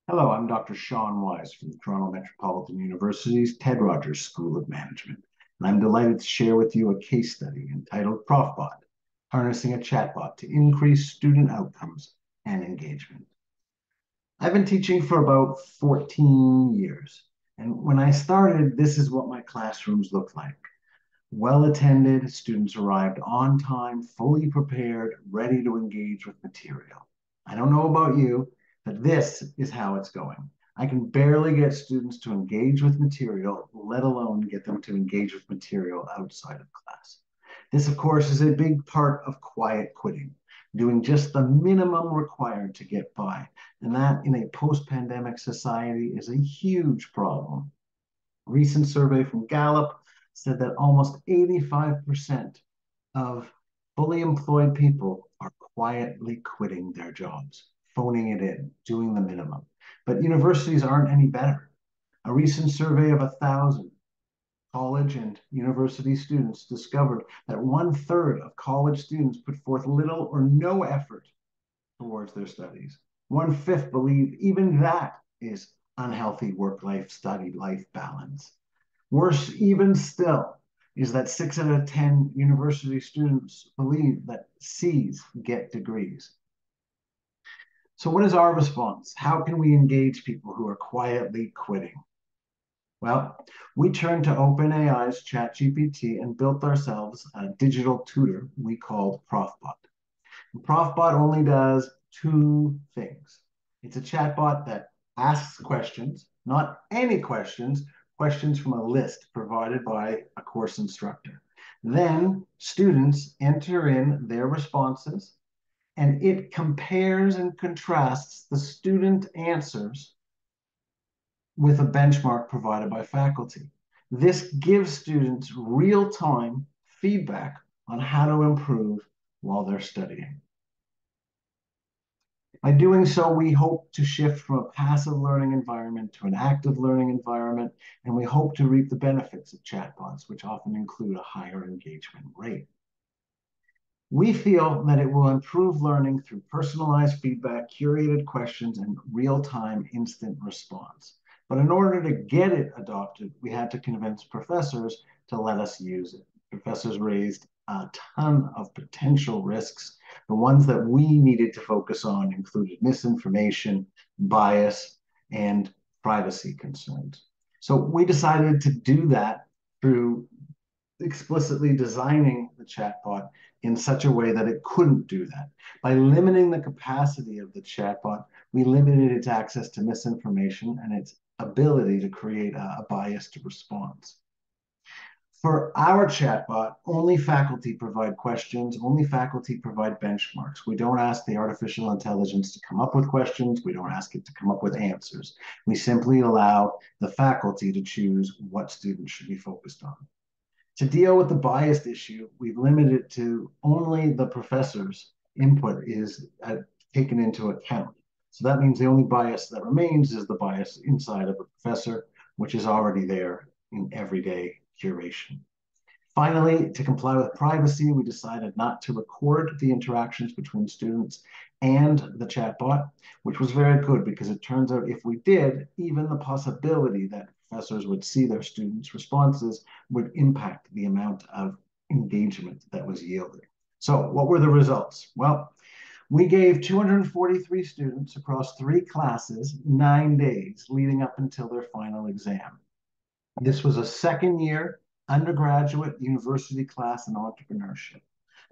Hello, I'm Dr. Sean Wise from the Toronto Metropolitan University's Ted Rogers School of Management, and I'm delighted to share with you a case study entitled ProfBot, Harnessing a Chatbot to Increase Student Outcomes and Engagement. I've been teaching for about 14 years, and when I started, this is what my classrooms looked like. Well attended, students arrived on time, fully prepared, ready to engage with material. I don't know about you, but this is how it's going. I can barely get students to engage with material, let alone get them to engage with material outside of class. This, of course, is a big part of quiet quitting, doing just the minimum required to get by. And that in a post-pandemic society is a huge problem. A recent survey from Gallup said that almost 85% of fully employed people are quietly quitting their jobs, phoning it in, doing the minimum. But universities aren't any better. A recent survey of 1,000 college and university students discovered that 1/3 of college students put forth little or no effort towards their studies. 1/5 believe even that is unhealthy work-life, study-life balance. Worse even still is that 6 out of 10 university students believe that C's get degrees. So what is our response? How can we engage people who are quietly quitting? Well, we turned to OpenAI's ChatGPT and built ourselves a digital tutor we called ProfBot. And ProfBot only does two things. It's a chatbot that asks questions, not any questions, questions from a list provided by a course instructor. Then students enter in their responses, and it compares and contrasts the student answers with a benchmark provided by faculty. This gives students real-time feedback on how to improve while they're studying. By doing so, we hope to shift from a passive learning environment to an active learning environment, and we hope to reap the benefits of chatbots, which often include a higher engagement rate. We feel that it will improve learning through personalized feedback, curated questions, and real-time instant response. But in order to get it adopted, we had to convince professors to let us use it. Professors raised a ton of potential risks. The ones that we needed to focus on included misinformation, bias, and privacy concerns. So we decided to do that through explicitly designing the chatbot in such a way that it couldn't do that. By limiting the capacity of the chatbot, we limited its access to misinformation and its ability to create a biased response. For our chatbot, only faculty provide questions, only faculty provide benchmarks. We don't ask the artificial intelligence to come up with questions. We don't ask it to come up with answers. We simply allow the faculty to choose what students should be focused on. To deal with the biased issue, we've limited it to only the professor's input is taken into account. So that means the only bias that remains is the bias inside of a professor, which is already there in everyday curation. Finally, to comply with privacy, we decided not to record the interactions between students and the chatbot, which was very good because it turns out if we did, even the possibility that professors would see their students' responses would impact the amount of engagement that was yielded. So what were the results? Well, we gave 243 students across 3 classes 9 days leading up until their final exam. This was a second-year undergraduate university class in entrepreneurship.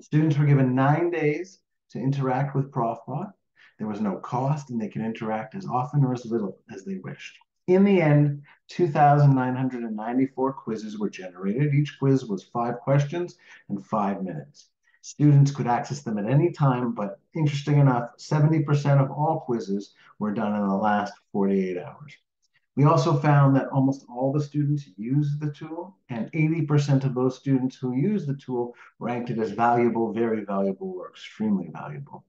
Students were given 9 days to interact with ProfBot. There was no cost, and they could interact as often or as little as they wished. In the end, 2,994 quizzes were generated. Each quiz was 5 questions and 5 minutes. Students could access them at any time, but interesting enough, 70% of all quizzes were done in the last 48 hours. We also found that almost all the students used the tool, and 80% of those students who used the tool ranked it as valuable, very valuable, or extremely valuable.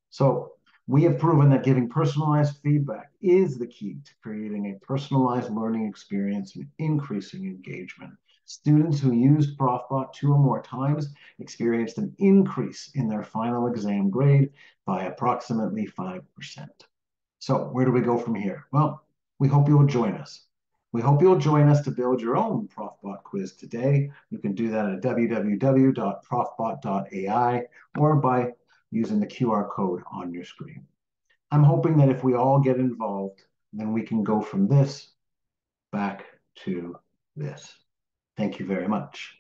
So we have proven that giving personalized feedback is the key to creating a personalized learning experience and increasing engagement. Students who used ProfBot 2 or more times experienced an increase in their final exam grade by approximately 5%. So where do we go from here? Well, we hope you'll join us. We hope you'll join us to build your own ProfBot quiz today. You can do that at www.profbot.ai or by using the QR code on your screen. I'm hoping that if we all get involved, then we can go from this back to this. Thank you very much.